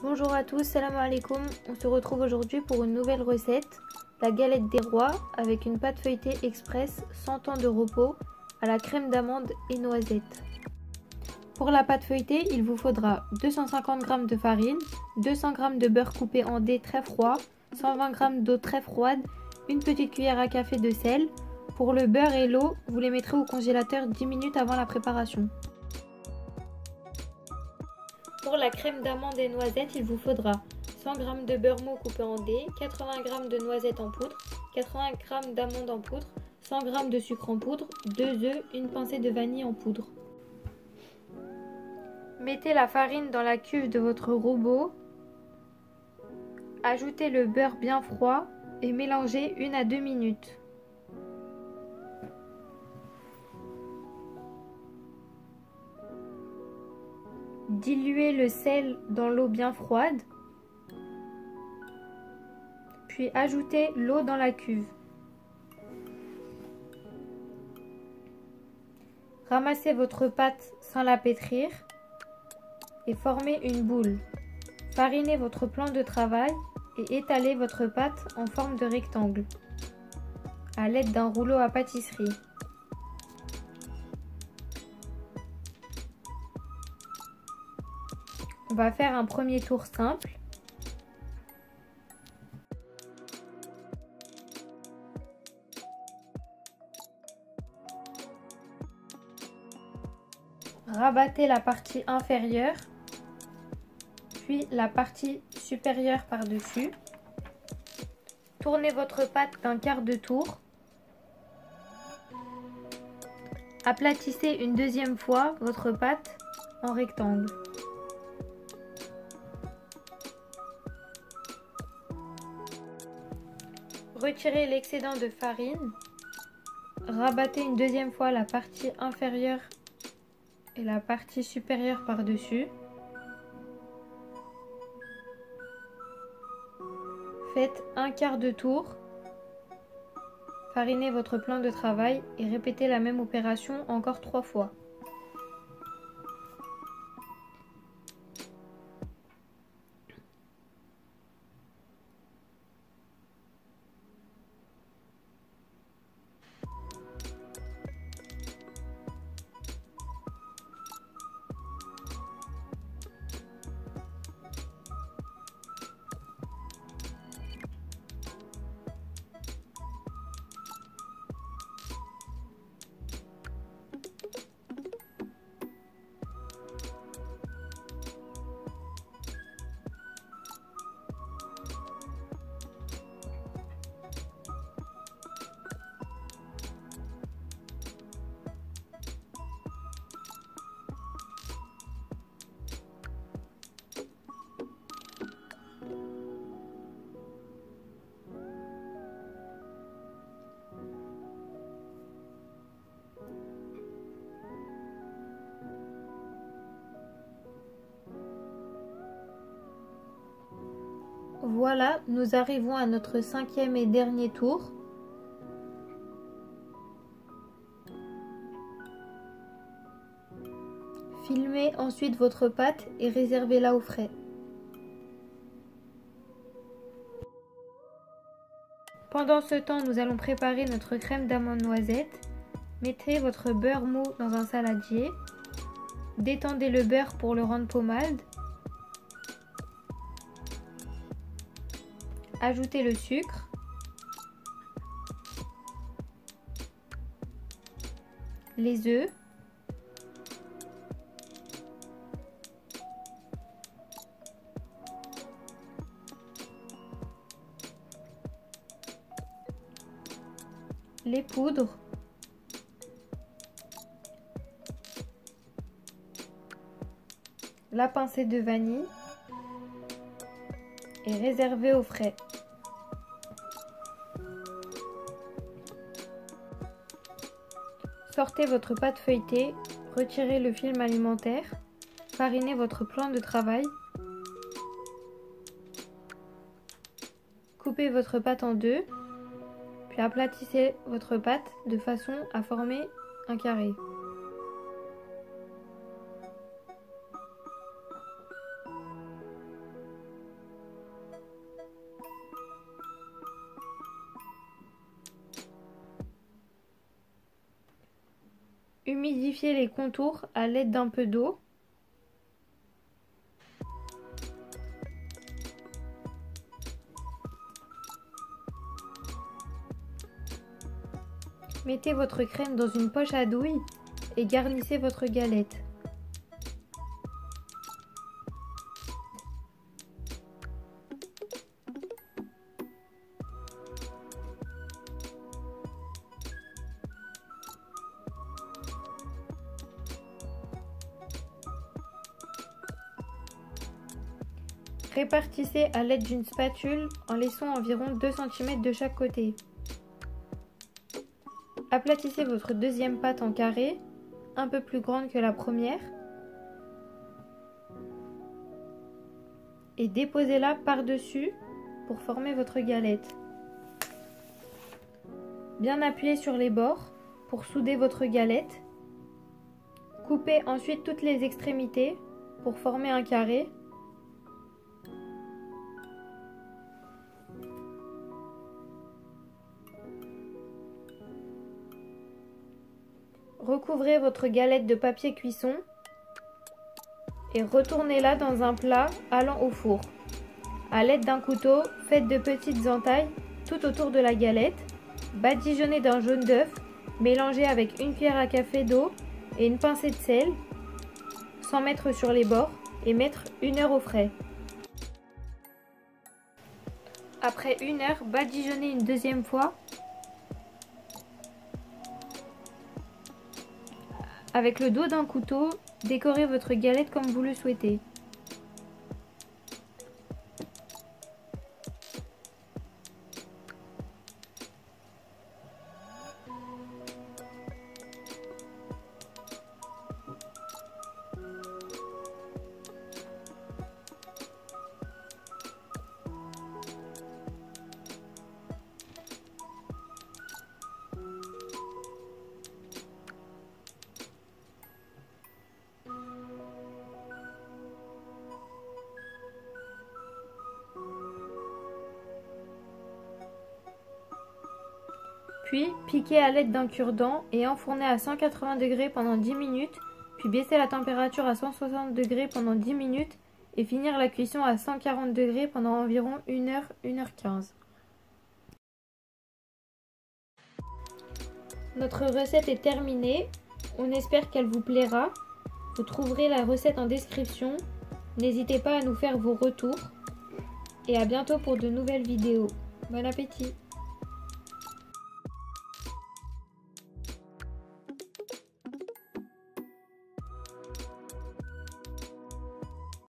Bonjour à tous, salam alaikum. On se retrouve aujourd'hui pour une nouvelle recette, la galette des rois avec une pâte feuilletée express 100 ans de repos à la crème d'amande et noisette. Pour la pâte feuilletée, il vous faudra 250 g de farine, 200 g de beurre coupé en dés très froid, 120 g d'eau très froide, une petite cuillère à café de sel. Pour le beurre et l'eau, vous les mettrez au congélateur 10 minutes avant la préparation. Pour la crème d'amande et noisette, il vous faudra 100 g de beurre mou coupé en dés, 80 g de noisettes en poudre, 80 g d'amandes en poudre, 100 g de sucre en poudre, 2 œufs, une pincée de vanille en poudre. Mettez la farine dans la cuve de votre robot, ajoutez le beurre bien froid et mélangez 1 à 2 minutes. Diluez le sel dans l'eau bien froide, puis ajoutez l'eau dans la cuve. Ramassez votre pâte sans la pétrir et formez une boule. Farinez votre plan de travail et étalez votre pâte en forme de rectangle à l'aide d'un rouleau à pâtisserie. On va faire un premier tour simple. Rabattez la partie inférieure, puis la partie supérieure par-dessus. Tournez votre pâte d'un quart de tour. Aplatissez une deuxième fois votre pâte en rectangle. Retirez l'excédent de farine. Rabattez une deuxième fois la partie inférieure et la partie supérieure par-dessus. Faites un quart de tour. Farinez votre plan de travail et répétez la même opération encore 3 fois. Voilà, nous arrivons à notre 5e et dernier tour. Filmez ensuite votre pâte et réservez-la au frais. Pendant ce temps, nous allons préparer notre crème d'amande noisette. Mettez votre beurre mou dans un saladier. Détendez le beurre pour le rendre pommade. Ajoutez le sucre. Les œufs. Les poudres. La pincée de vanille. Et réservez au frais. Sortez votre pâte feuilletée, retirez le film alimentaire, farinez votre plan de travail, coupez votre pâte en deux, puis aplatissez votre pâte de façon à former un carré. Humidifiez les contours à l'aide d'un peu d'eau. Mettez votre crème dans une poche à douille et garnissez votre galette. Répartissez à l'aide d'une spatule en laissant environ 2 cm de chaque côté. Aplatissez votre deuxième pâte en carré, un peu plus grande que la première, et déposez-la par-dessus pour former votre galette. Bien appuyez sur les bords pour souder votre galette. Coupez ensuite toutes les extrémités pour former un carré. Recouvrez votre galette de papier cuisson et retournez-la dans un plat allant au four. A l'aide d'un couteau, faites de petites entailles tout autour de la galette. Badigeonnez d'un jaune d'œuf, mélangez avec une cuillère à café d'eau et une pincée de sel, sans mettre sur les bords, et mettre 1 heure au frais. Après 1 heure, badigeonnez une deuxième fois. Avec le dos d'un couteau, décorez votre galette comme vous le souhaitez. Puis, piquez à l'aide d'un cure-dent et enfournez à 180 degrés pendant 10 minutes, puis baissez la température à 160 degrés pendant 10 minutes et finir la cuisson à 140 degrés pendant environ 1 heure, 1 heure 15. Notre recette est terminée, on espère qu'elle vous plaira. Vous trouverez la recette en description. N'hésitez pas à nous faire vos retours et à bientôt pour de nouvelles vidéos. Bon appétit!